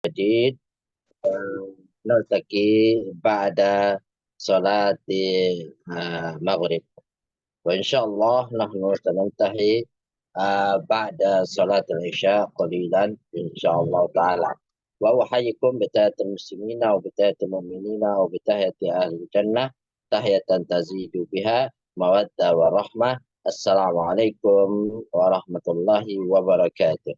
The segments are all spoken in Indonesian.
جديد نلتقي بعد صلاة المغرب، وإن شاء الله نحن سننتهي بعد صلاة العشاء قليلا إن شاء الله تعالى. وأحييكم بتحية المسلمين وبتحية المؤمنين وبتحية أهل الجنة، تحية تزيد بها مودة ورحمة. السلام عليكم ورحمة الله وبركاته.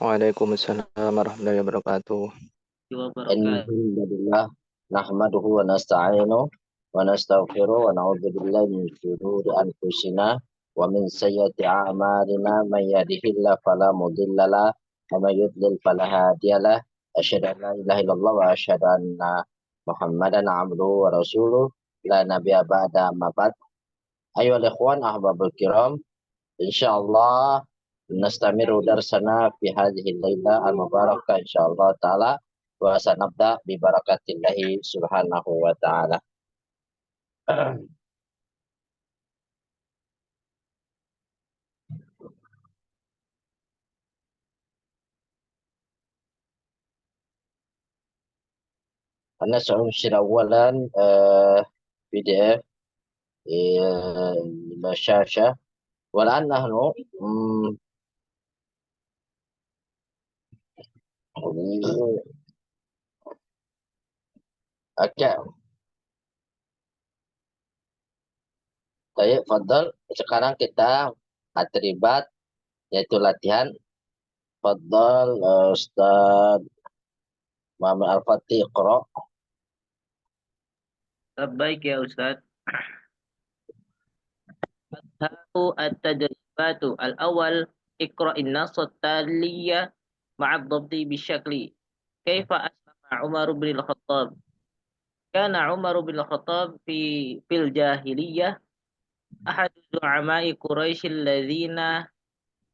Waalaikumsalam warahmatullahi wabarakatuh. إن الحمد لله نحمده ونستعينه ونستغفره ونعوذ بالله من شرور أنفسنا ومن سيئات أعمالنا، من يهده الله فلا مضل له ومن يضلل فلا هادي له. أشهد أن لا إله إلا الله وأشهد أن محمدا عبده ورسوله لا نبي بعد. أما بعد، أيها الإخوان أحباب الكرام، إن شاء الله نستمر درسنا في هذه الليلة المباركة إن شاء الله تعالى، وسنبدأ ببركة الله سبحانه وتعالى. أنا سأنشر أولا PDF الشاشة، والآن نحن Oke, baik, Fadl. Sekarang kita terlibat yaitu latihan. Fadl, Ustaz Muhammad Al-Fatih, Iqra. Baik ya Ustaz. التدريبات الأول اقرأ النص التالي مع الضبط بالشكل. كيف أسلم عمر بن الخطاب؟ كان عمر بن الخطاب في الجاهلية أحد زعماء قريش الذين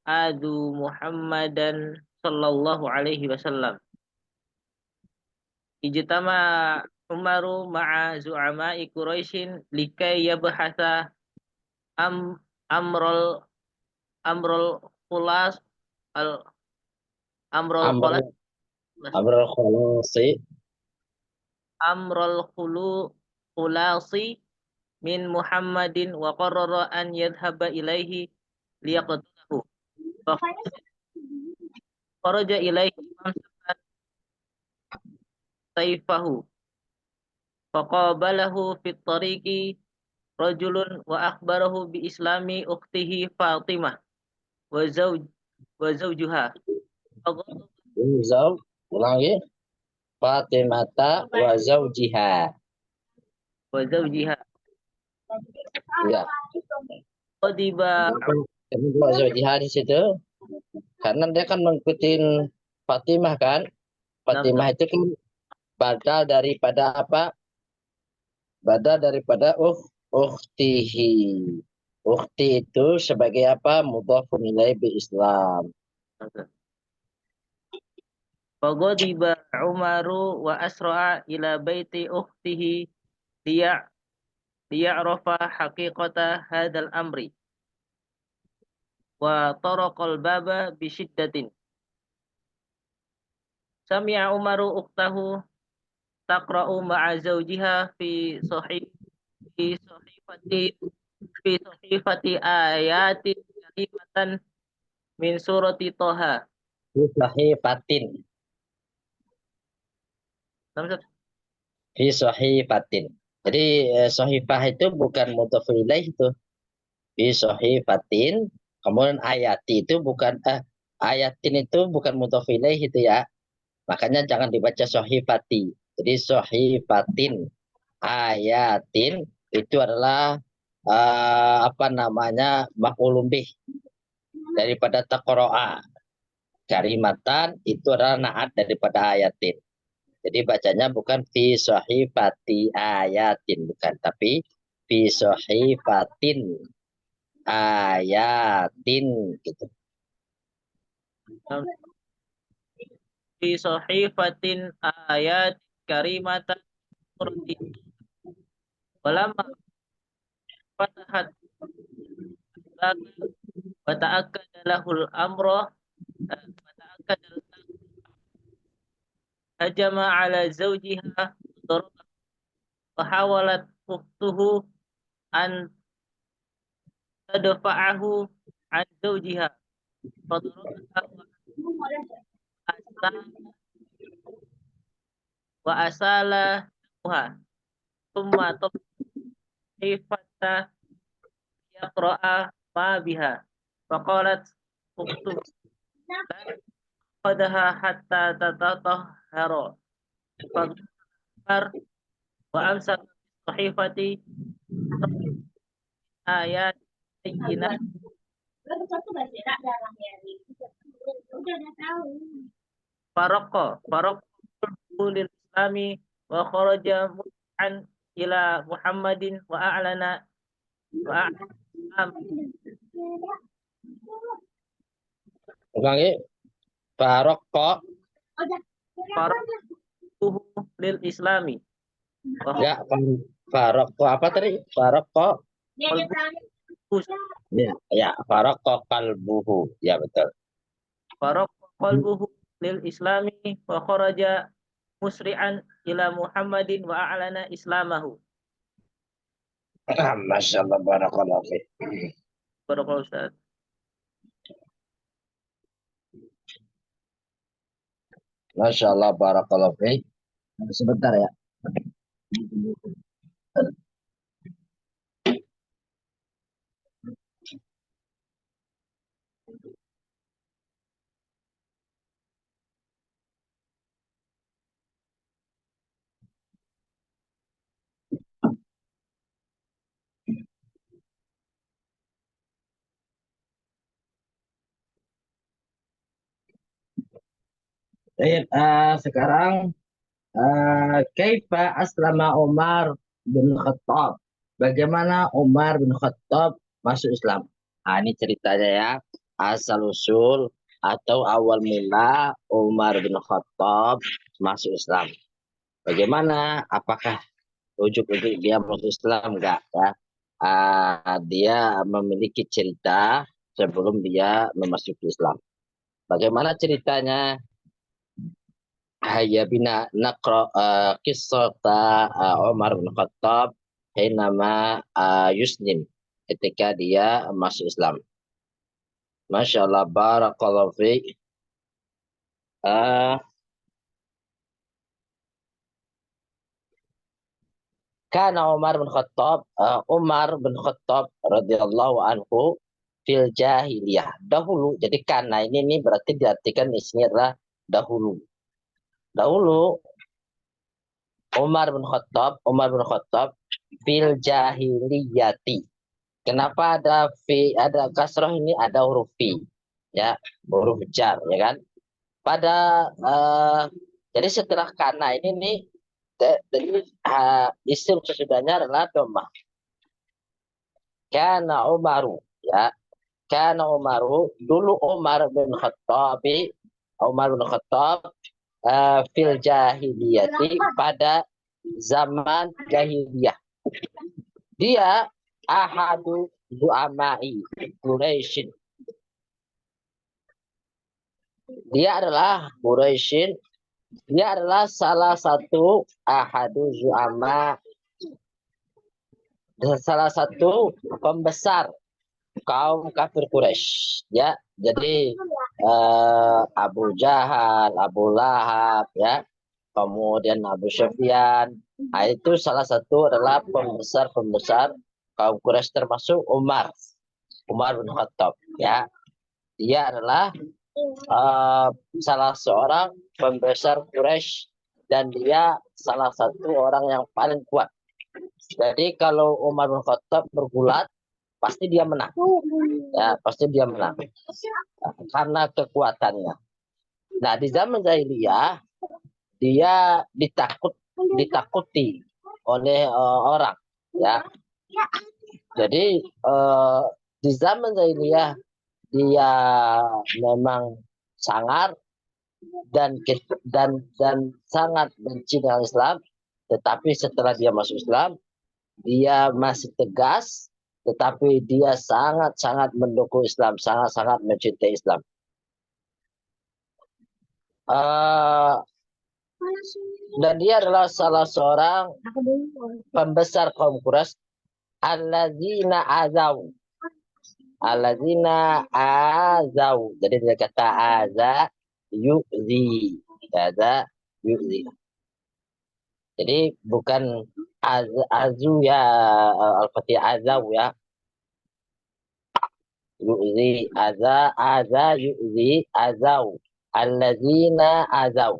آذوا محمدا صلى الله عليه وسلم. اجتمع عمر مع زعماء قريش لكي يبحث أمر أمر الخلاص أمر الخلاص أمر الخلاصي أمر الخلاص من محمد، وقرر أن يذهب إليه ليقتله. خرج إليه ممسكا سيفه، فقابله في الطريق رجل وأخبره بإسلام أخته فاطمة وزوجها. ulangi, Fatimata wa zawjiha. Ya. Kenapa zawjiha di situ? Karena dia kan mengikuti Fatimah kan? Fatimah itu kan badal daripada apa? Badal daripada ukhtihi. Ukhti itu sebagai apa? Mudhafun ilaih bi Islam. فغضب عمر وأسرع إلى بيت أخته ليعرف حقيقة هذا الأمر، وطرق الباب بشدة. سمع عمر أخته تقرأ مع زوجها في صحيفة آيات كريمة من سورة طه. Fi sahifatin. Jadi sahifah itu bukan mudhaf ilaih itu. Fi sahifatin. Kemudian ayati itu bukan ayatin itu bukan mudhaf ilaih itu ya. Makanya jangan dibaca sahifati. Jadi sahifatin, ayatin itu adalah apa namanya? Maf'ulun bih daripada taqra'a. Karimatan itu adalah naat daripada ayatin. Jadi bacanya bukan fi sahifati ayatin, bukan, tapi fi sahifatin ayatin gitu. Fi sahifatin ayat karimatan surati. Walamma fatahat wa ta'akkada lahul amra هجم على زوجها وضربه، وحاولت أخته أن تدفعه عن زوجها فضربها وأسال دمها، ثم طلب حيفة يقرأ ما بها، فقالت أخته لا تأخذها حتى تتطهر، فغفر وأمسك بالصحيفة آيات بينات فرق للإسلام وخرج مسعى إلى محمد وأعلن الإسلام. Ulangi. Faraqqa. فرقه للإسلام Ya, faraqqa apa tadi? Faraqqa. Ya, ya, faraqqa qalbuhu. Ya, betul. فرق قلبه للإسلام وخرج مسرعا إلى محمد وأعلن إسلامه. Masya Allah, barakallahu fiik. Barakallahu Ustaz. Masya Allah, barakallahu fiik. Sebentar ya. Baik, sekarang kaifa aslama Umar bin Khattab? Bagaimana Umar bin Khattab masuk Islam? Nah, ini ceritanya ya. Asal usul atau awal mula Umar bin Khattab masuk Islam. Bagaimana? Apakah ujuk-ujuk dia masuk Islam? Enggak ya. Dia memiliki cerita sebelum dia memasuki Islam. Bagaimana ceritanya? Hayya bina naqra qissata Umar bin Khattab hinama yuslim, ketika dia masuk Islam. Masya Allah, barakallahu fiik. Karena Umar bin Khattab radhiyallahu anhu fil jahiliyah, dahulu. Jadi karena ini berarti diartikan isinya adalah dahulu. Dahulu Umar bin Khattab fil jahiliyati. Kenapa ada kasroh ini, ada huruf fi, ya, huruf jar, ya kan? Jadi setelah kana ini nih, jadi isim sesudahnya adalah dhammah. Kana Umaru, ya. Kana Umaru, dulu Umar bin Khattab fil jahiliyati, pada zaman jahiliyah. Dia ahadu zu'amai Quraisyin. Dia adalah Quraisyin. Dia adalah salah satu ahadu zu'ama, salah satu pembesar kaum kafir Quraisy. Ya, jadi Abu Jahal, Abu Lahab, ya, kemudian Abu Sufyan. Nah, itu salah satu adalah pembesar kaum Quraisy, termasuk Umar bin Khattab, ya. Dia adalah salah seorang pembesar Quraisy dan dia salah satu orang yang paling kuat. Jadi kalau Umar bin Khattab bergulat, pasti dia menang. Ya, pasti dia menang. Karena kekuatannya. Nah, di zaman jahiliyah dia ditakuti oleh orang, ya. Jadi di zaman jahiliyah dia memang sangar dan sangat benci dengan Islam, tetapi setelah dia masuk Islam dia masih tegas, tetapi dia sangat-sangat mendukung Islam, sangat-sangat mencintai Islam. Dan dia adalah salah seorang pembesar kaum Quraisy. Alladzina azau. Alladzina azau. Jadi dia kata aza yu'zi. Aza yu'zi. Jadi bukan azu ya, al-fatih azau ya. Yu'zi aza yu'zi azau. Alladzina azau.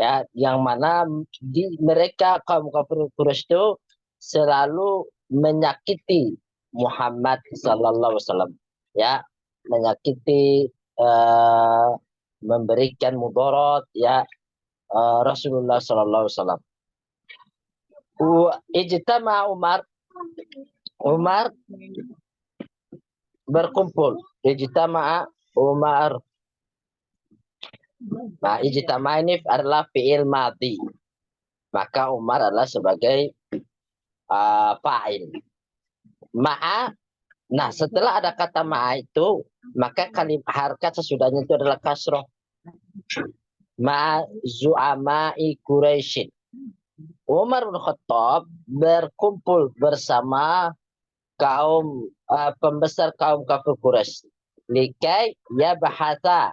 Ya, yang mana di mereka kaum kafir Quraisy itu selalu menyakiti Muhammad sallallahu alaihi wasallam, ya, menyakiti, memberikan mudarat, ya, Rasulullah sallallahu alaihi wasallam. Ijtama Umar berkumpul. Ijtama Umar. Nah, ijtama ini adalah fi'il madhi. Maka Umar adalah sebagai fa'il. Ma'a. Nah, setelah ada kata ma'a itu, maka kalimat harkat sesudahnya itu adalah kasroh. Ma'a zu'ama'i Quraisyin. Umar bin Khattab berkumpul bersama kaum pembesar kaum kafir Quraisy. Likai ya bahasa.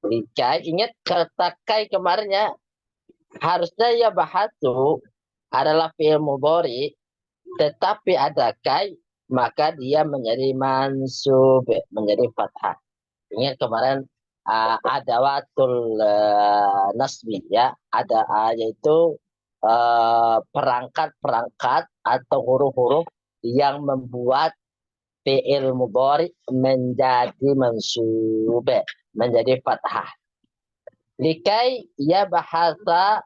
Likai, ingat kata kai kemarinnya, harusnya ya bahatu adalah fi'il mudhari, tetapi ada kai, maka dia menjadi mansub, menjadi fathah. Ingat kemarin adawatul nasbi, ya, ada yaitu perangkat-perangkat atau huruf-huruf yang membuat fi'il mudhari menjadi mansub, menjadi fathah. Likai ya bahasa,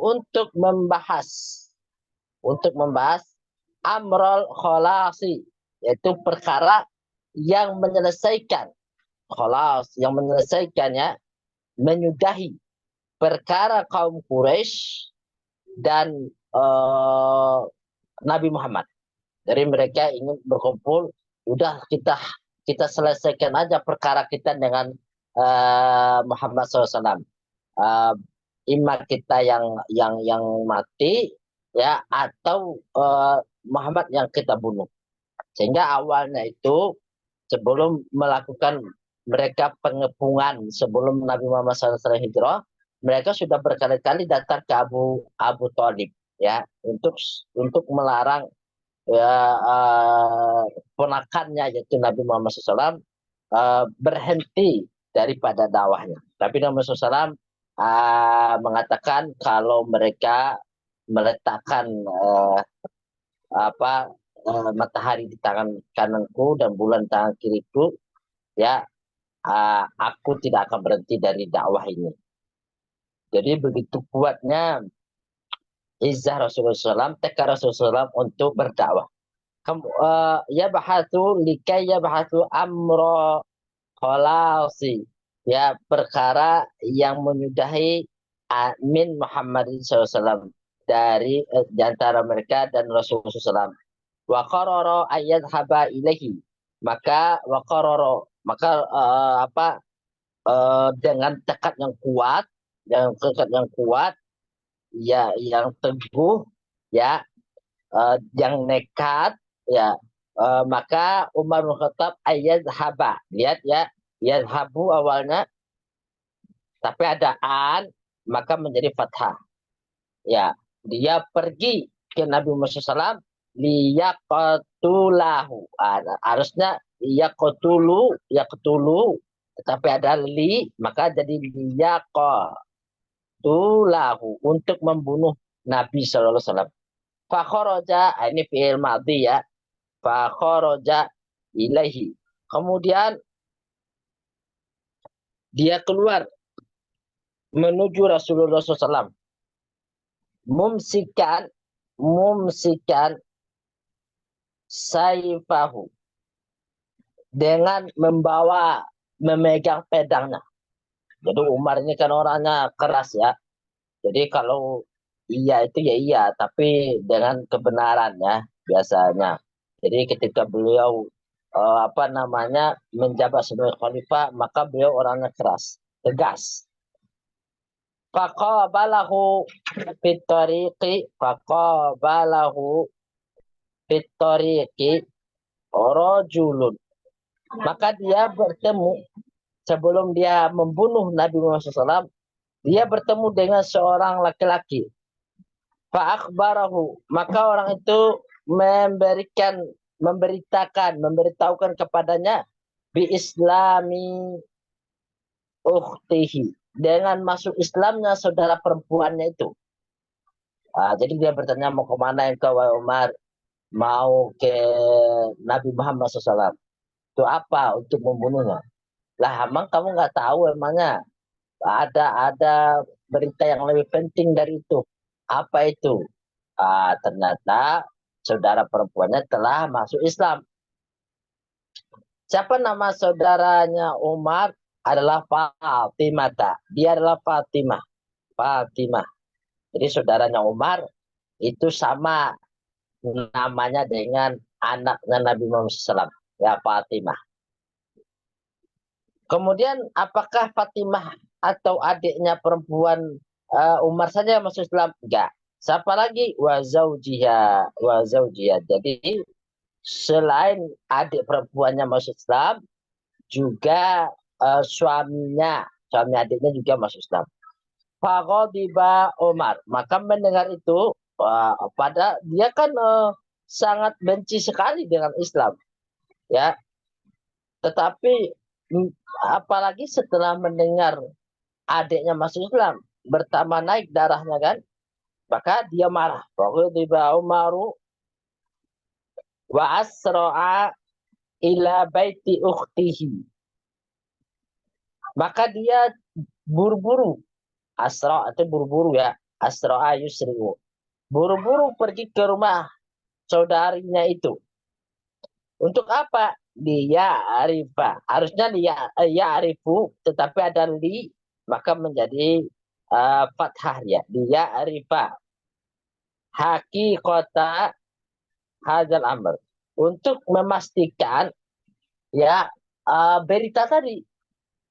untuk membahas amrul kholasi, yaitu perkara yang menyelesaikan, kholas yang menyelesaikannya, menyudahi perkara kaum Quraisy dan Nabi Muhammad. Dari mereka ingin berkumpul, udah kita selesaikan aja perkara kita dengan Muhammad SAW. Imam kita yang mati, ya, atau Muhammad yang kita bunuh. Sehingga awalnya itu sebelum melakukan mereka pengepungan, sebelum Nabi Muhammad SAW hijrah, mereka sudah berkali-kali datang ke Abu Thalib, ya, untuk melarang, ya, ponakannya yaitu Nabi Muhammad SAW berhenti daripada dakwahnya. Tapi Nabi Muhammad SAW mengatakan kalau mereka meletakkan matahari di tangan kananku dan bulan di tangan kiriku, ya, aku tidak akan berhenti dari dakwah ini. Jadi begitu kuatnya izah Rasulullah SAW, tekad Rasulullah SAW untuk berdakwah. Ya bahatu likai ya bahatu amro kholasi, ya, perkara yang menyudahi min Muhammad SAW, dari antara mereka dan Rasulullah SAW. Wa qarara ayat haba ilahi, maka wa qarara, maka dengan tekad yang kuat, ya, yang teguh, ya, yang nekat, ya, maka Umar bin Khattab ayat haba, lihat ya, yazhabu awalnya, tapi ada an, maka menjadi fathah. Ya, dia pergi ke Nabi Muhammad SAW liyaqtulahu. Harusnya yaqtulu, tetapi ada li, maka jadi liyaqtulahu, untuk membunuh Nabi sallallahu alaihi wasallam. Fa kharaja, ini fi'il madhi, ya. Fa kharaja ilaihi. Kemudian dia keluar menuju Rasulullah SAW. Mumsikan saifahu, dengan memegang pedangnya. Jadi Umar ini kan orangnya keras, ya. Jadi kalau iya itu ya iya, tapi dengan kebenaran, ya, biasanya. Jadi ketika beliau menjabat sebagai khalifah, maka beliau orangnya keras, tegas. faqabalahu fit-tariqi rajulun. Maka dia bertemu sebelum dia membunuh Nabi Muhammad SAW, dia bertemu dengan seorang laki-laki. Fa'akhbarahu, maka orang itu memberitahukan kepadanya bi islami ukhtihi, dengan masuk Islamnya saudara perempuannya itu. Jadi dia bertanya, mau kemana engkau wahai Umar? Mau ke Nabi Muhammad SAW. Itu apa? Untuk membunuhnya. Lah, emang kamu nggak tahu emangnya ada berita yang lebih penting dari itu? Apa itu? Ternyata saudara perempuannya telah masuk Islam. Siapa nama saudaranya Umar? Adalah Fatimah. Dia adalah Fatimah. Jadi saudaranya Umar itu sama namanya dengan anaknya Nabi Muhammad SAW, ya Fatimah. Kemudian apakah Fatimah atau adiknya perempuan Umar saja yang masuk Islam? Enggak. Siapa lagi? Wa zaujiha. Jadi selain adik perempuannya masuk Islam, juga suami adiknya juga masuk Islam. Faghadiba Umar, maka mendengar itu pada dia kan sangat benci sekali dengan Islam, ya. Tetapi apalagi setelah mendengar adiknya masuk Islam, bertambah naik darahnya kan, maka dia marah. Faghadiba Umaru wa asra'a ila baiti ukhtihi. Maka dia buru-buru, asra itu buru-buru ya, asra'a yusri'u, buru-buru pergi ke rumah saudarinya itu. Untuk apa? Dia arifa. Harusnya dia ya arifu, tetapi ada li, maka menjadi fathah ya. Dia arifa hakikata hadzal amr. Untuk memastikan ya berita tadi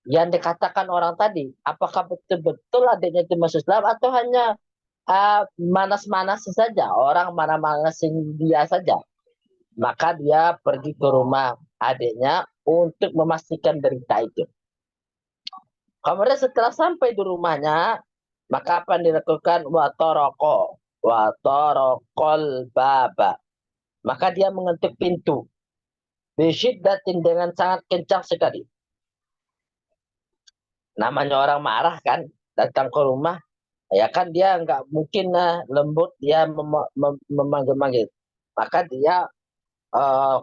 yang dikatakan orang tadi, apakah betul-betul adiknya itu masuk Islam atau hanya manas-manas saja, orang mana-manasin dia saja. Maka dia pergi ke rumah adiknya untuk memastikan berita itu. Kemudian setelah sampai di rumahnya, maka apa yang dilakukan? Watorokol baba. Maka dia mengetuk pintu. Bisyiddatin, dengan sangat kencang sekali. Namanya orang marah kan, datang ke rumah, ya kan dia nggak mungkin lembut dia memanggil-manggil. Maka dia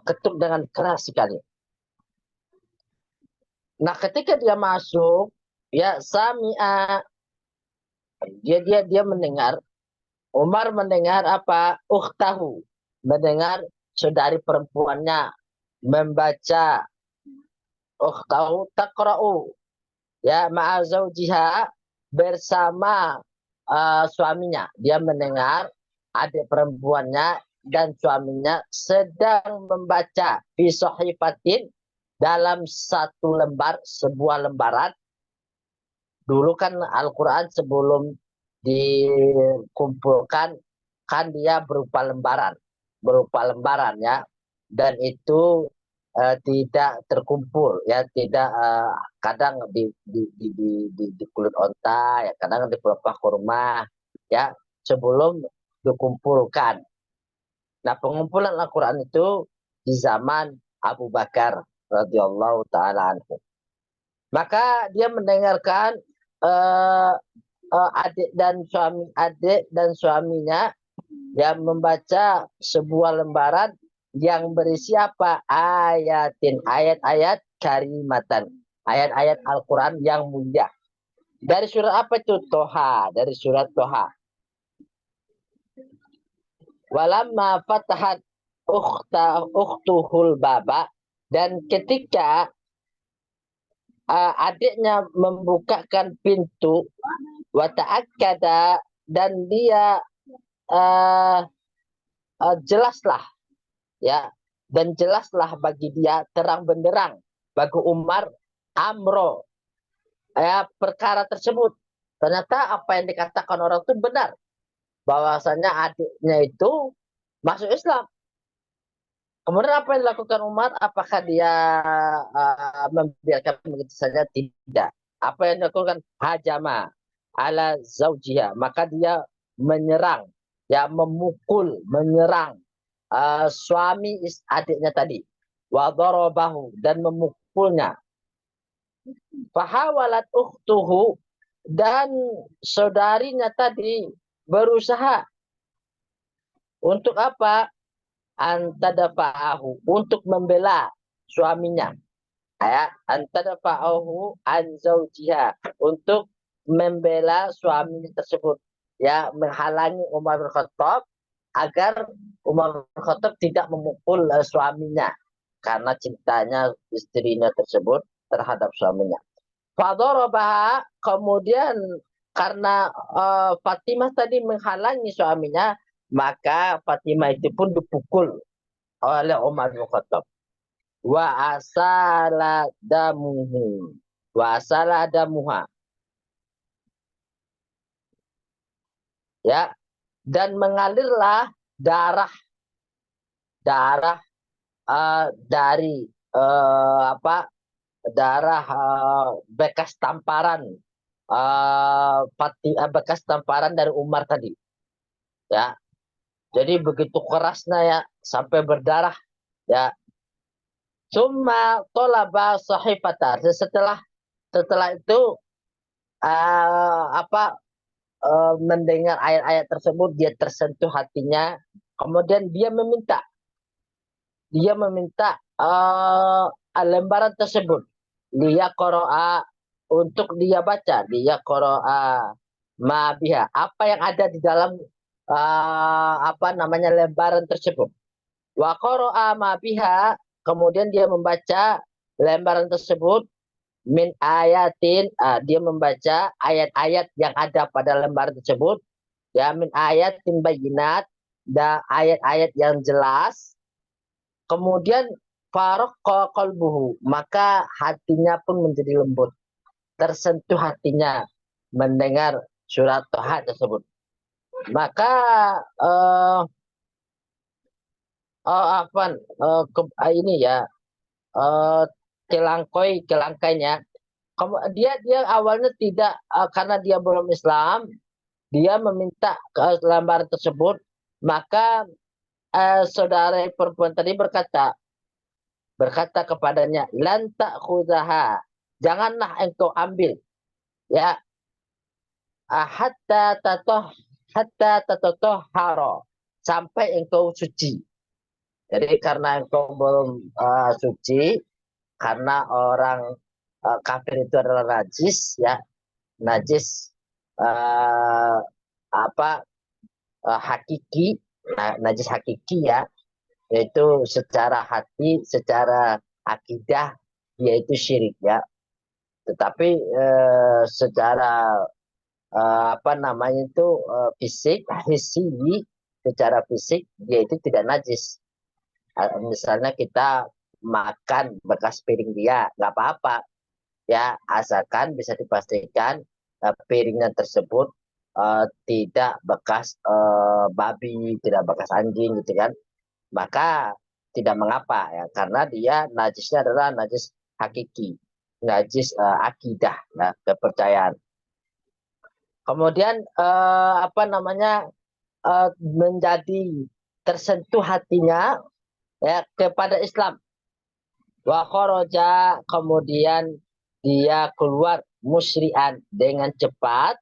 ketuk dengan keras sekali. Nah, ketika dia masuk, ya sami'a, dia mendengar, Umar mendengar apa? Ukhtahu, mendengar saudari perempuannya membaca, ukhtahu taqra'u, ya ma'azaujiha, bersama suaminya. Dia mendengar adik perempuannya dan suaminya sedang membaca fi sahifatin, dalam satu lembar, sebuah lembaran. Dulu kan Al-Quran sebelum dikumpulkan kan dia berupa lembaran ya, dan itu tidak terkumpul ya, tidak kadang di kulit onta ya, kadang di pelepah kurma ya, sebelum dikumpulkan. Nah, pengumpulan Al-Quran itu di zaman Abu Bakar radhiyallahu taala anhu. Maka dia mendengarkan adik dan suaminya yang membaca sebuah lembaran yang berisi apa? Ayat-ayat karimatan, ayat-ayat Al-Quran yang mulia. Dari surat apa itu? Toha, dari surat Toha. Walamma fatahat ukhtuhul baba, dan ketika adiknya membukakan pintu, wa ta'akkada, dan dia jelaslah ya, dan jelaslah bagi dia, terang benderang bagi Umar amro ya, perkara tersebut. Ternyata apa yang dikatakan orang itu benar. Bahwasanya adiknya itu masuk Islam. Kemudian apa yang dilakukan Umar? Apakah dia membiarkan begitu saja? Tidak. Apa yang dilakukan? Hajama ala zaujiha. Maka dia menyerang, ya memukul, menyerang suami adiknya tadi. Wa darabahu, dan memukulnya. Fahawalat ukhtuhu, dan saudarinya tadi berusaha untuk apa? Antadafa'ahu, untuk membela suaminya. Ya, antadafa'ahu an zaujiha, untuk membela suaminya tersebut. Ya, menghalangi Umar bin Khattab agar Umar bin Khattab tidak memukul suaminya karena cintanya istrinya tersebut terhadap suaminya. Fadarabaha, kemudian karena Fatimah tadi menghalangi suaminya, maka Fatimah itu pun dipukul oleh Umar bin Khattab. Wa asala damuhu. Wa asala damuha. Ya, dan mengalirlah darah dari darah bekas tamparan bekas tamparan dari Umar tadi. Ya, jadi begitu kerasnya ya sampai berdarah ya. Summa tolaba sahifata. Setelah itu mendengar ayat-ayat tersebut, dia tersentuh hatinya. Kemudian dia meminta lembaran tersebut. Dia qara'a, untuk dia baca. Dia qara'a ma biha, apa yang ada di dalam lembaran tersebut. Wa qara'a ma biha, kemudian dia membaca lembaran tersebut min ayatin, dia membaca ayat-ayat yang ada pada lembaran tersebut, ya, min ayatin bayinat, dan ayat-ayat yang jelas. Kemudian faraqqa qalbuhu, maka hatinya pun menjadi lembut, tersentuh hatinya mendengar surat Toha tersebut. Maka ini ya, kelangkainya, dia awalnya tidak, karena dia belum Islam, dia meminta ke lembaran tersebut. Maka saudara perempuan tadi berkata kepadanya, lan ta'khudaha, janganlah engkau ambil, ya, hatta tatahhara, sampai engkau suci. Jadi karena engkau belum suci, karena orang kafir itu adalah najis, ya, najis hakiki, najis hakiki, ya, yaitu secara hati, secara akidah yaitu syirik, ya. Tetapi secara fisik, hissi, secara fisik dia itu tidak najis. Misalnya kita makan bekas piring dia, nggak apa-apa, ya, asalkan bisa dipastikan piringnya tersebut tidak bekas babi, tidak bekas anjing, gitu kan, maka tidak mengapa, ya, karena dia najisnya adalah najis hakiki, najis akidah, ya, kepercayaan. Kemudian menjadi tersentuh hatinya, ya, kepada Islam. Wa kharaja, kemudian dia keluar musri'an, dengan cepat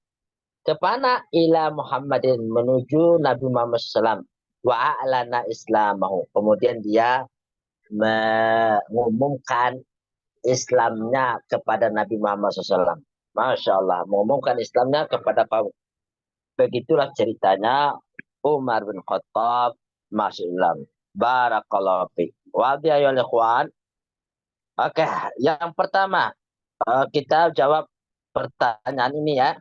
kemana? Ila Muhammadin, menuju Nabi Muhammad SAW. Wa a'lana islamahu, kemudian dia mengumumkan Islamnya kepada Nabi Muhammad SAW. Masya Allah, mengumumkan Islamnya kepada kaum. Begitulah ceritanya Umar bin Khattab masuk Islam. Barakallahu fiik. Wadhi ayyuhal ikhwan. Oke, yang pertama kita jawab pertanyaan ini, ya.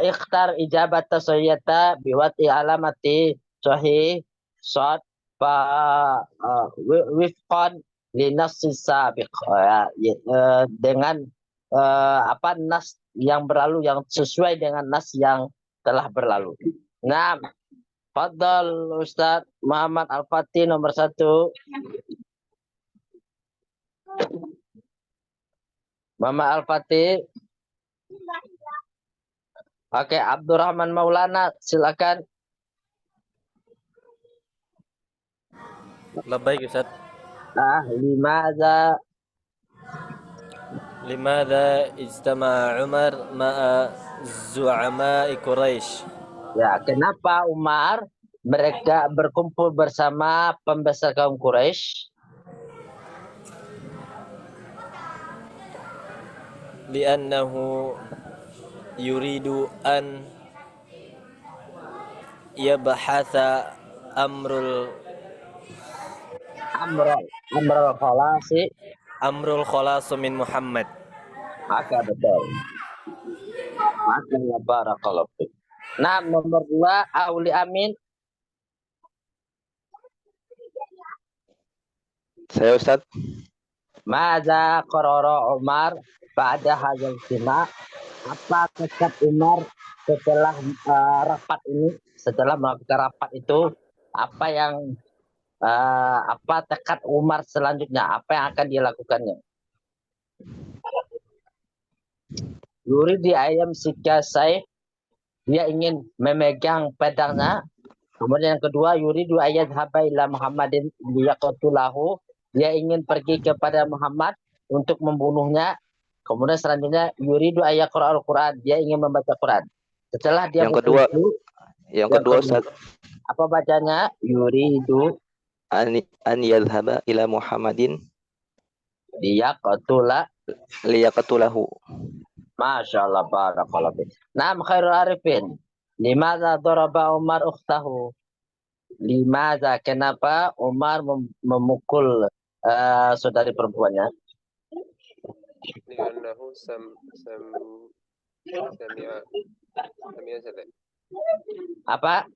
Ikhtar ijabat tasayyata biwati alamati sahih shad fa wifqan li nassi sabiq, dengan nas yang berlalu yang sesuai dengan nas yang telah berlalu. Nah, Fadal Ustaz Muhammad Al-Fatih nomor 1. Muhammad Al-Fatih. Oke, Abdurrahman Maulana, silakan. Labbaik Ustaz. Limadha ijtama'a Umar ma'a zu'ama'i Quraisy? Ya, kenapa Umar mereka berkumpul bersama pembesar kaum Quraisy? Li'annahu yuridu an yabhatha amrul Khalasi. amrul khalasu min Muhammad. Maka betul. Maka barakallahu fiik. Nah, nomor 2, Auli Amin. Saya Ustaz. Mada qarara Umar pada hadzal ijtima'. Apa tekad Umar setelah rapat ini, setelah melakukan rapat itu, apa yang apa tekad Umar selanjutnya, apa yang akan dilakukannya? Yuridi ayam sikasai, dia ingin memegang pedangnya. Kemudian yang kedua, yuridu ayat haba ila Muhammadin liyaqtulahu, dia ingin pergi kepada Muhammad untuk membunuhnya. Kemudian selanjutnya yuridu ayat Quran, dia ingin membaca Quran. Setelah dia Yang kedua Ustaz, apa bacanya? Yuridu an yadhhaba ila Muhammadin liyaqtulahu. Masya Allah, barakallahu fiik. Naam khairul arifin. Limadza daraba Umar ukhtahu? Limadza, kenapa Umar memukul saudari perempuannya? Li'annahu sami'a Zat. Apa?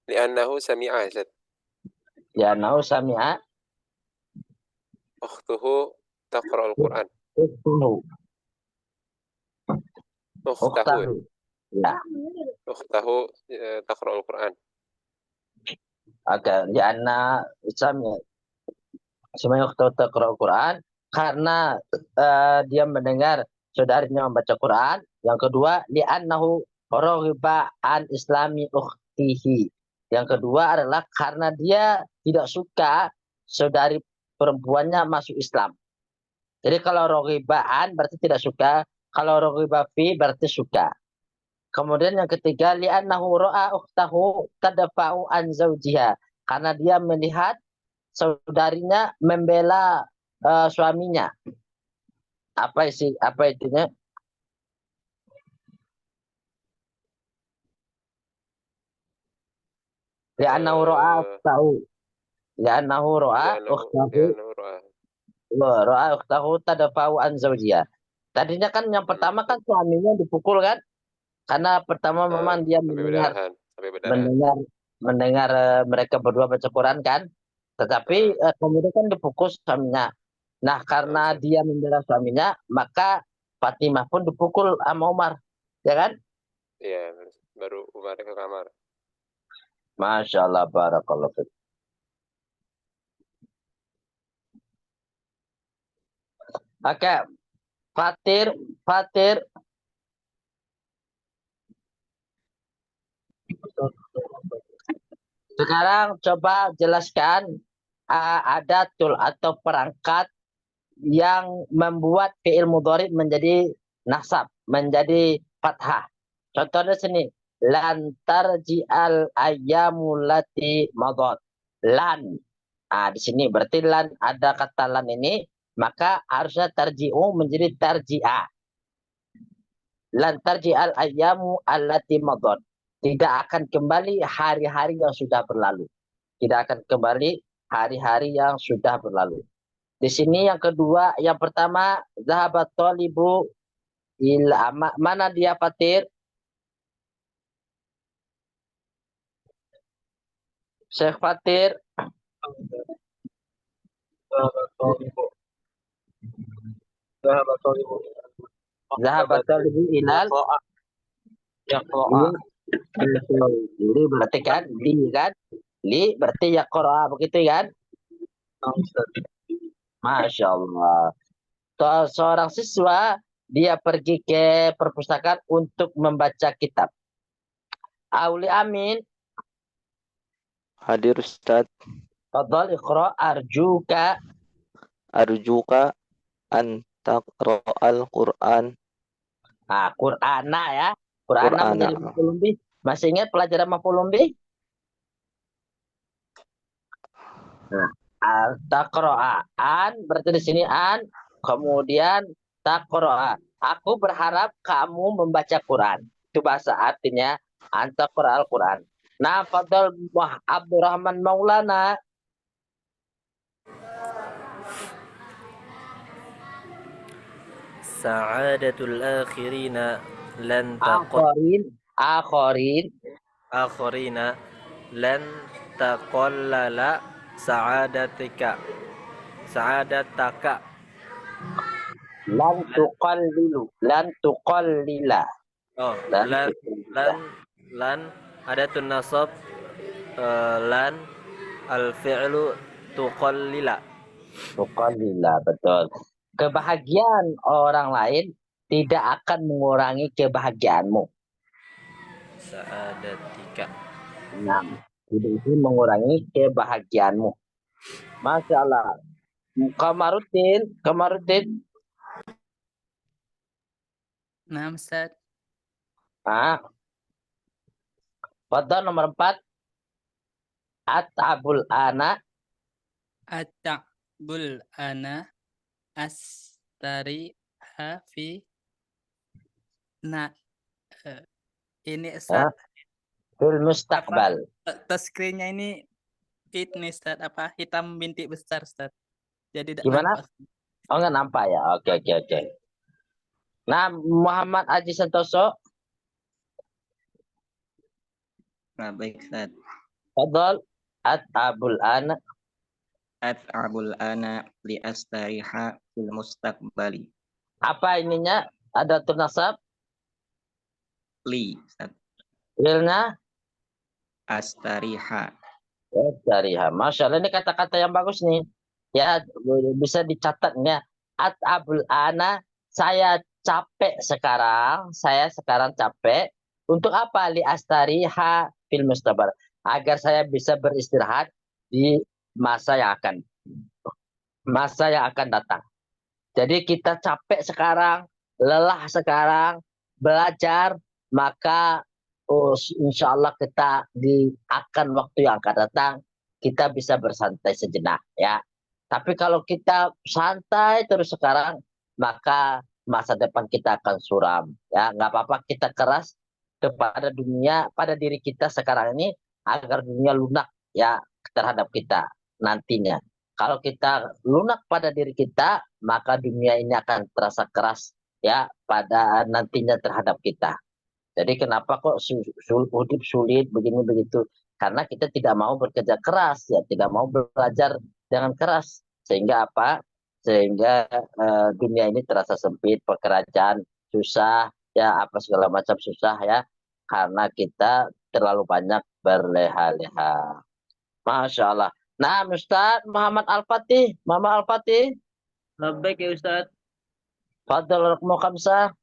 Li'annahu sami'a Zat. Li'annahu sami'a ukhtuhu taqra'ul Qur'an. Ukhtahu. Ya. Ukhtahu taqra'ul Qur'an. Oke, li'anna sami'a ukhtahu taqra'ul Qur'an, karena dia mendengar saudarinya membaca Quran. Yang kedua, li'annahu raghiba an islami ukhtihi. Yang kedua adalah karena dia tidak suka saudari perempuannya masuk Islam. Jadi kalau roghibaan berarti tidak suka, kalau roghiba fi berarti suka. Kemudian yang ketiga, li'annahu ra'a ukhtahu tadfa'u an zawjiha, karena dia melihat saudarinya membela suaminya. Apa itunya? Li'annahu ra'a ukhtahu. Li'annahu ra'a ukhtahu tadfa'u an zawjiha. Tadinya kan yang pertama kan suaminya dipukul kan? Karena pertama memang dia mendengar mereka berdua baca Quran kan? Tetapi kemudian kan dipukul suaminya. Nah, karena dia membela suaminya, maka Fatimah pun dipukul sama Umar. Ya kan? Iya, baru Umar ke kamar. Masya Allah, barakallahu fiik. Oke, Fatir. Sekarang coba jelaskan adatul atau perangkat yang membuat fi'il mudhari menjadi nasab, menjadi fathah. Contohnya sini, lan tarji'al ayyamu lati madad. Lan. Di sini berarti lan, ada kata lan ini, maka harusnya tarji'u menjadi tarji'ah. Lan tarji'al ayyamu allati madad. Tidak akan kembali hari-hari yang sudah berlalu. Tidak akan kembali hari-hari yang sudah berlalu. Di sini yang kedua, yang pertama, zahabat thalibu ila, mana dia Fatir? Syekh Fatir. Zahaba talibu ilal Yaqra'a. betul. Li berarti kan li kan? Li berarti yaqra begitu kan? Naam, Ustaz. Masya Allah. Seorang siswa dia pergi ke perpustakaan untuk membaca kitab. Auli Amin, Hadir Ustaz. fadhal iqra arjuka. Arjuka an taqra'al Qur'an. Nah, Qur'ana ya. Qur'ana Qur'ana. menjadi maf'ulun bih. Masih ingat pelajaran maf'ulun bih? Nah, taqra'a an berarti di sini an, kemudian taqra'a. Aku berharap kamu membaca Quran. Itu bahasa artinya an taqra'al Quran. Nah, fadhal Abdurrahman Maulana. Sa'adatul akhirina lan taqol Akhirin akhirina lan taqallala sa'adataka lan tuqallila. oh Lan lan adatun nasab lan al fi'lu tuqallila tuqallila, betul. Kebahagiaan orang lain tidak akan mengurangi kebahagiaanmu. sa'adatika. Nah, tidak itu mengurangi kebahagiaanmu. Masya Allah. Kamaruddin. Nah, Ustaz. Fadhal nomor 4. At'abul ana. Ata'bul ana astari fi ini Ustaz. Fil mustaqbal. Touchscreen-nya ini Ustaz, hitam bintik besar Ustaz. Jadi Gimana? nampak. Oh, nggak nampak ya. Oke. Nah, Muhammad Aji Santoso. Nah, baik Ustaz. Fadhal at'abul ana. At'abul ana li astariha fil mustaqbali. Apa ininya? Ada nasab. Li, Ustaz. Filnya Astariha. Astariha. Masya Allah, ini kata-kata yang bagus nih. Ya, bisa dicatat ya. At'abul ana, saya capek sekarang. Saya sekarang capek. Untuk apa? Li astariha fil mustaqbal. Agar saya bisa beristirahat di masa yang akan datang. Jadi kita capek sekarang, lelah sekarang, belajar, maka insya Allah kita akan waktu yang akan datang, kita bisa bersantai sejenak ya. Tapi kalau kita santai terus sekarang, maka masa depan kita akan suram ya. Nggak apa-apa kita keras kepada dunia, pada diri kita sekarang ini, agar dunia lunak ya terhadap kita nantinya. Kalau kita lunak pada diri kita, maka dunia ini akan terasa keras ya pada nantinya terhadap kita. Jadi kenapa kok hidup sulit begini begitu? Karena kita tidak mau bekerja keras ya, tidak mau belajar dengan keras. Sehingga apa? Sehingga dunia ini terasa sempit, pekerjaan susah ya, apa segala macam susah ya, karena kita terlalu banyak berleha-leha. Masya Allah. Nah, Ustaz Muhammad Al-Fatih. Mama Al-Fatih. Labbaik ya Ustaz. Fadhal rakmu khamsah.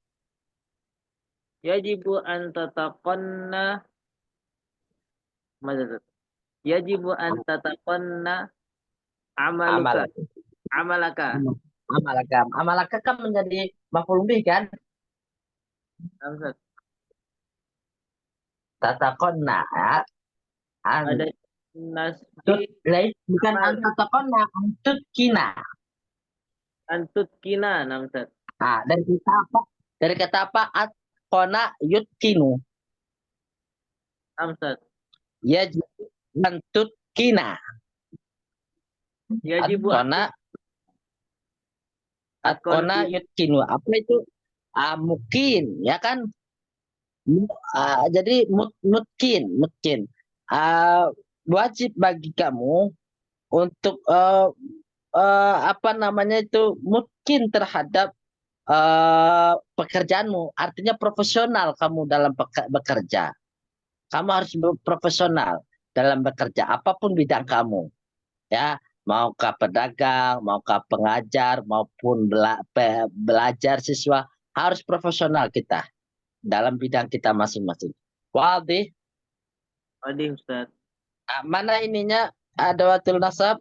Yajibu an tataqanna Madad. Yajibu an tataqanna amalaka. Amalaka kan menjadi maf'ul bih kan? Ustaz. Tataqanna. Ada nasbi Bukan tataqanna, antutkina Ustaz. Nah, dari kata apa? Dari kata apa? Atqana yutkinu. Ustaz. Yajibu antutkina. Yajibu Atqana yutkinu. Apa itu? Mungkin, ya kan? Jadi mungkin. Wajib bagi kamu untuk apa namanya itu, mungkin terhadap pekerjaanmu, artinya profesional kamu dalam bekerja. Kamu harus profesional dalam bekerja, apapun bidang kamu, ya. Maukah pedagang, maukah pengajar, maupun belajar siswa, harus profesional kita dalam bidang kita masing-masing. Wadih. Wadih Ustaz. Mana ininya adawatul nasab?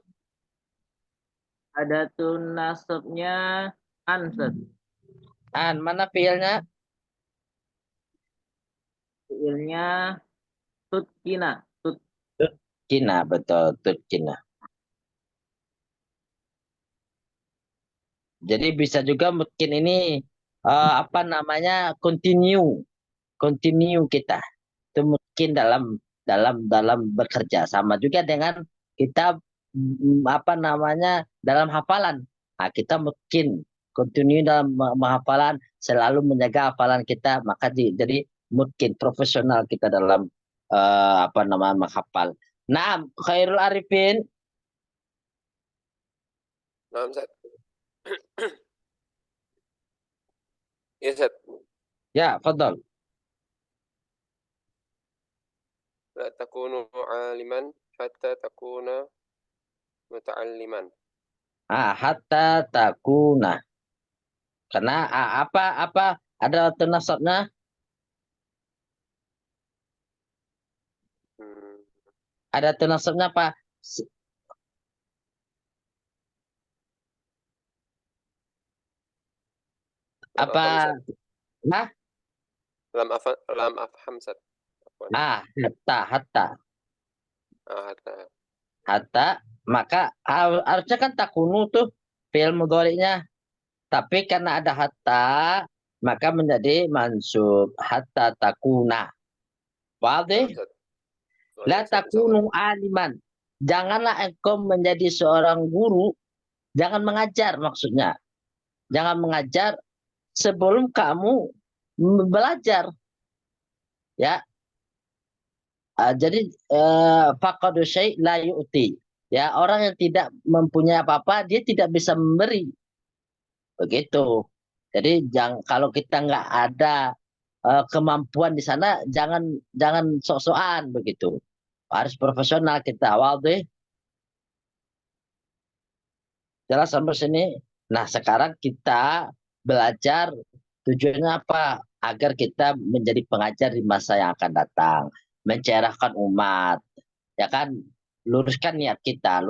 Ada tun nasabnya an Ustaz. An, mana fiilnya? Fiilnya tutkina. Kina, betul, tutkina. Jadi bisa juga mungkin ini apa namanya, continue kita. Itu mungkin dalam bekerja, sama juga dengan kita apa namanya, dalam hafalan. Nah, kita mungkin continue dalam hafalan, selalu menjaga hafalan kita, maka jadi mungkin profesional kita dalam apa namanya, menghafal. Nah, Khairul Arifin. Nah, Ustaz. Ya, Ustaz. Ya, fadal. La takunu aliman hatta takuna muta'alliman. Hatta takuna. Karena apa ada nasabnya? Ada nasabnya apa? Apa? Nah, Lam afham, Ustaz. hatta. Hatta. Hatta, maka harusnya kan takunu tuh fi'il mudhari'nya. Tapi karena ada hatta, maka menjadi mansub, hatta takuna. Wadih? La takunu aliman. Janganlah engkau menjadi seorang guru, jangan mengajar maksudnya. Jangan mengajar sebelum kamu belajar. Ya. Jadi faqadu syai' la yu'ti. Ya, orang yang tidak mempunyai apa-apa, dia tidak bisa memberi. Begitu. Jadi kalau kita nggak ada kemampuan di sana, jangan sok-sokan begitu. Harus profesional kita. Wadih. Jelas sampai sini. Nah, sekarang kita belajar tujuannya apa? Agar kita menjadi pengajar di masa yang akan datang, mencerahkan umat, ya kan? Luruskan niat kita,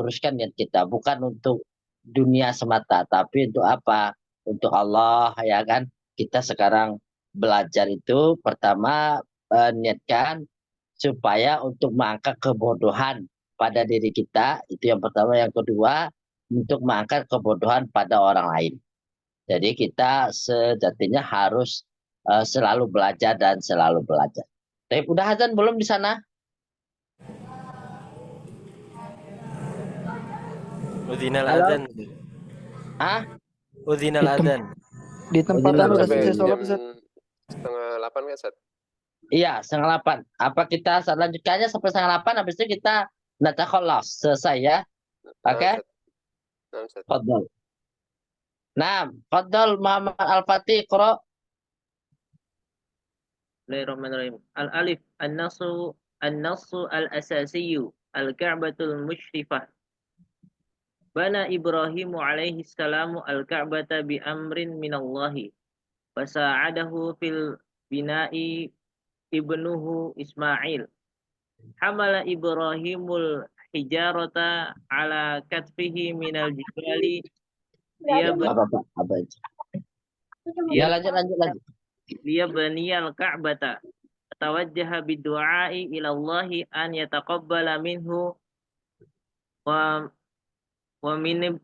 bukan untuk dunia semata, tapi untuk apa? Untuk Allah, ya kan? Kita sekarang belajar itu pertama niatkan supaya untuk mengangkat kebodohan pada diri kita, itu yang pertama. Yang kedua, untuk mengangkat kebodohan pada orang lain. Jadi kita sejatinya harus selalu belajar dan selalu belajar. Tapi udah azan belum di sana? Udhinal Halo? adzan. Udhinal adzan. Di tempat Udhinal udah adzan. selesai sholat, jam Ustaz. 7:30 kan, Ustaz? Iya, 7:30. Apa kita lanjutkannya sampai 7:30, habis itu kita natakhalas, selesai ya? Oke? Nah, Ustaz. Fadal. Nah, fadal Muhammad Al-Fatih, Qura. Bismillahirrahmanirrahim. Al-alif an-nasu al-asasiyu al-ka'batul musyrifah. Bana Ibrahimu alaihi salamu al-ka'bata bi amrin minallahi. Fasa'adahu fil bina'i ibnuhu Ismail. Hamala Ibrahimul hijarata ala katfihi minal jibali Apa itu? Ya, lanjut. liyabniyal ka'bata. Tawajjaha bidu'ai ila Allahi an yataqabbala minhu wa min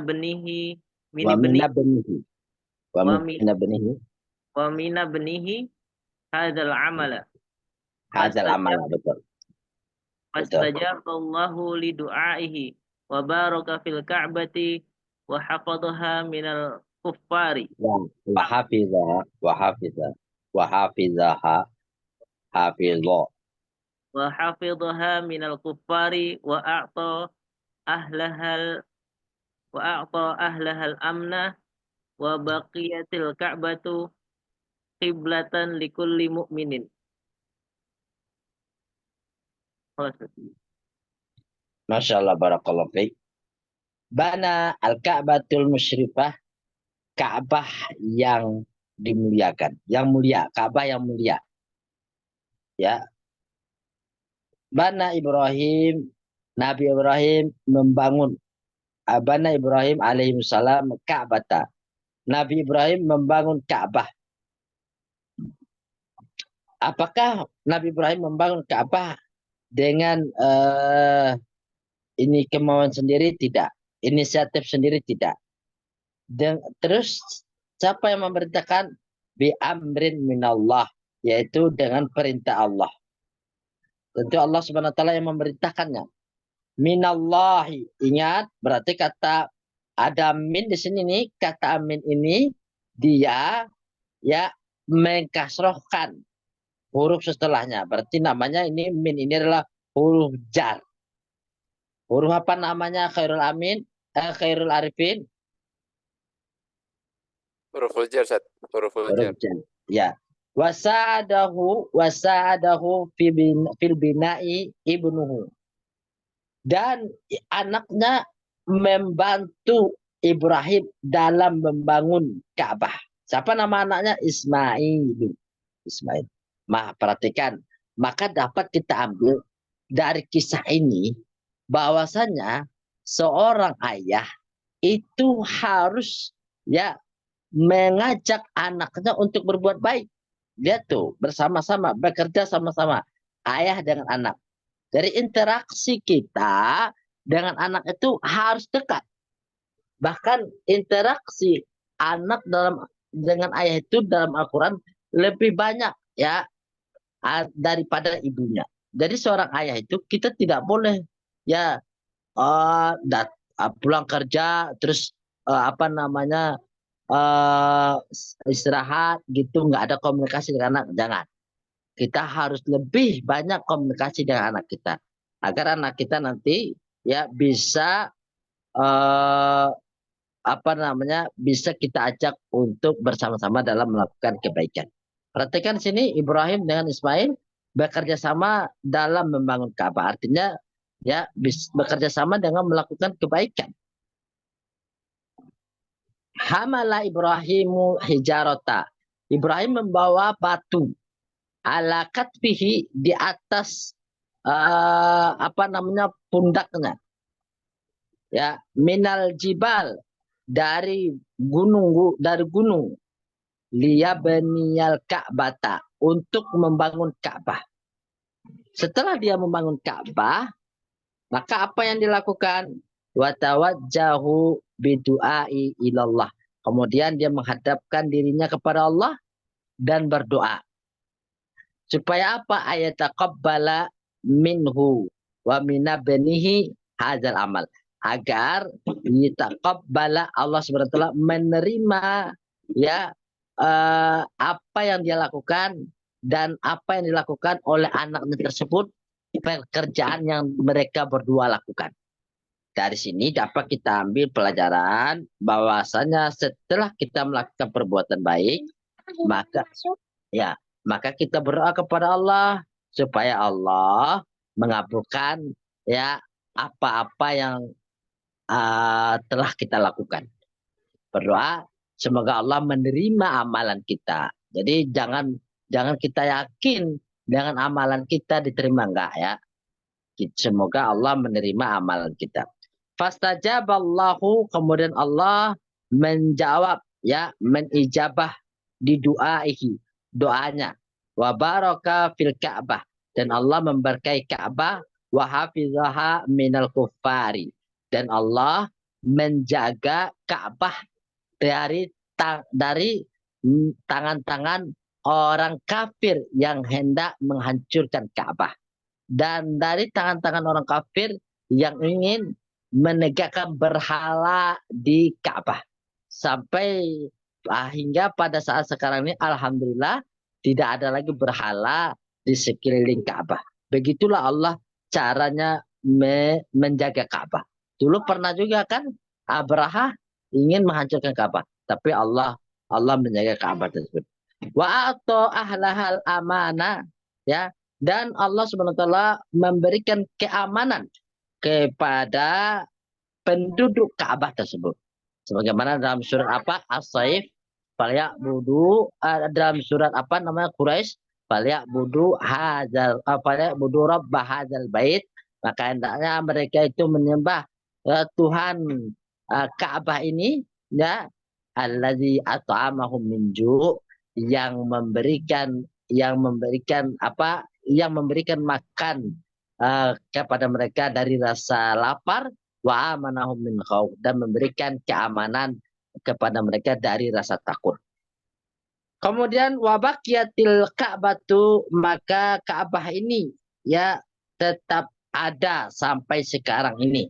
benihi hadzal amala. Betul. Fastajaballahu li du'aihi wa baraka fil ka'bati wa hafadhaha minal kuffari. Wa Wa hafidhaha minal kuffari wa a'ta ahlahal wa a'ta ahlahal amna wa baqiyatil ka'batu qiblatan likulli mu'minin. Masya Allah, barakallahu fiik. Bana al-Ka'batul musyrifah, Ka'bah yang dimuliakan, yang mulia, Ka'bah yang mulia. Ya. Bana Ibrahim, Nabi Ibrahim membangun, Bana Ibrahim alaihissalam Ka'bata. Nabi Ibrahim membangun Ka'bah. Apakah Nabi Ibrahim membangun Ka'bah dengan ini kemauan sendiri? Tidak. Inisiatif sendiri? Tidak. Terus siapa yang memerintahkan? Bi amrin minallah, yaitu dengan perintah Allah. Tentu Allah Subhanahu wa taala yang memerintahkannya. Minallahi, ingat, berarti kata ada min di sini nih, kata amin ini dia ya mengkasrohkan huruf setelahnya. Berarti namanya ini min ini adalah huruf jar. Huruf apa namanya khairul amin? Khairul arifin? Huruful jar, Ustaz. Huruful jar. Ya. Wasa'adahu fil bina'i ibnuhu. Dan anaknya membantu Ibrahim dalam membangun Ka'bah. Siapa nama anaknya? Ismail. Ismail. Perhatikan. Maka dapat kita ambil dari kisah ini bahwasanya seorang ayah itu harus ya mengajak anaknya untuk berbuat baik. Dia tuh bersama-sama, bekerja sama-sama, ayah dengan anak. Dari interaksi kita dengan anak itu harus dekat. Bahkan interaksi anak dengan ayah itu dalam Al-Quran lebih banyak ya daripada ibunya. Jadi seorang ayah itu kita tidak boleh ya pulang kerja terus istirahat gitu, nggak ada komunikasi dengan anak. Jangan. Kita harus lebih banyak komunikasi dengan anak kita agar anak kita nanti ya bisa bisa kita ajak untuk bersama-sama dalam melakukan kebaikan. Perhatikan sini Ibrahim dengan Ismail bekerja sama dalam membangun Ka'bah. Artinya ya bekerja sama dengan melakukan kebaikan. Hamala Ibrahimu hijarota. Ibrahim membawa batu ala katfihi di atas pundaknya. Ya, minal jibal dari gunung liyabniyal ka'bata untuk membangun Ka'bah. Setelah dia membangun Ka'bah, maka apa yang dilakukan? Wa tawajjahu bidu'ai ilallah. Kemudian dia menghadapkan dirinya kepada Allah dan berdoa. Supaya apa? Ayataqabbala minhu wa minabnihi hadzal amal. Agar yataqabbala, Allah SWT menerima ya apa yang dia lakukan dan apa yang dilakukan oleh anaknya tersebut, pekerjaan yang mereka berdua lakukan. Dari sini dapat kita ambil pelajaran bahwasanya setelah kita melakukan perbuatan baik, maka kita berdoa kepada Allah supaya Allah mengabulkan ya apa-apa yang telah kita lakukan. Berdoa semoga Allah menerima amalan kita. Jadi jangan kita yakin dengan amalan kita diterima, enggak ya. Semoga Allah menerima amalan kita. Fastajaballahu, kemudian Allah menjawab ya, menijabah di doanya. Wa baraka fil Ka'bah, dan Allah memberkahi Ka'bah, wa hafizaha minal kuffari, dan Allah menjaga Ka'bah dari tangan-tangan orang kafir yang hendak menghancurkan Ka'bah, dan dari tangan-tangan orang kafir yang ingin menegakkan berhala di Ka'bah. Sampai hingga pada saat sekarang ini alhamdulillah tidak ada lagi berhala di sekeliling Ka'bah. Begitulah Allah caranya menjaga Ka'bah. Dulu pernah juga kan Abraha ingin menghancurkan Ka'bah, tapi Allah menjaga Ka'bah tersebut. Wa ato ahlahal amanah, ya, dan Allah Subhanahu wa taala memberikan keamanan kepada penduduk Ka'bah tersebut. Sebagaimana dalam surat apa? As-Saif, falyabudu, dalam surat apa namanya Quraisy, falyabudu rabb hadzal bait, maka hendaknya mereka itu menyembah Tuhan Ka'bah ini, ya, allazi at'amahum min ju', yang memberikan makan kepada mereka dari rasa lapar, wa amanahum min khauf, dan memberikan keamanan kepada mereka dari rasa takut. Kemudian wabaqiyatil Ka'batu, maka Ka'bah ini ya tetap ada sampai sekarang ini.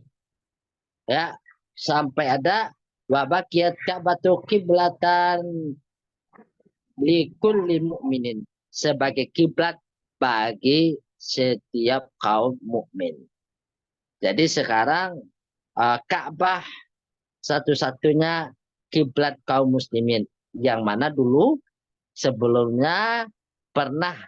Ya, sampai ada wabaqiyat Ka'batu qiblatan likulli mu'minin, sebagai kiblat bagi setiap kaum mukmin. Jadi sekarang Ka'bah satu-satunya kiblat kaum muslimin, yang mana dulu sebelumnya pernah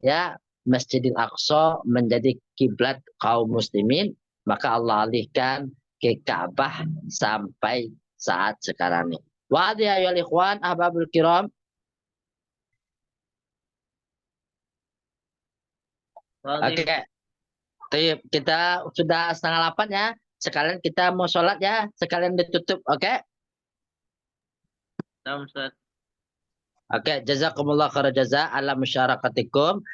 ya Masjidil Aqsa menjadi kiblat kaum muslimin, maka Allah alihkan ke Ka'bah sampai saat sekarang ini. Wa hadhihi ayyuhal ikhwan ahbabul kiram. Oke. Kita sudah 7:30 ya. Sekalian kita mau sholat ya. Sekalian ditutup. Oke. Oke. Jazakumullah khairan jaza ala musyarakatikum.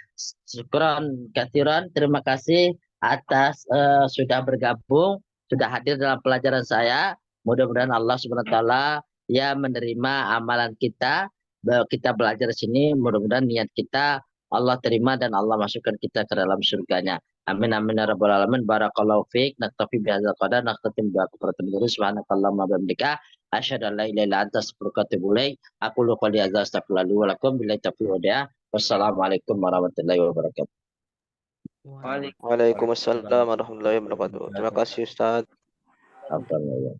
Syukran katsiran. Terima kasih atas sudah bergabung, sudah hadir dalam pelajaran saya. Mudah-mudahan Allah Subhanahu wa taala ya menerima amalan kita. Kita belajar di sini, mudah-mudahan niat kita Allah terima dan Allah masukkan kita ke dalam surganya. Amin amin ya rabbal alamin. Barakallahu fiik. Naktafi bihadzal qadar. Nakhtatim bi aqratin dulu. Subhanakallahumma wa bihamdika asyhadu an la ilaha illa anta astaghfiruka wa atubu ilaik. Aqulu qouli hadza astaghfirullah li wa lakum. Billahi taufiq wal hidayah. Wassalamualaikum warahmatullahi wabarakatuh. Waalaikumsalam warahmatullahi wabarakatuh. Terima kasih Ustaz. Alhamdulillah.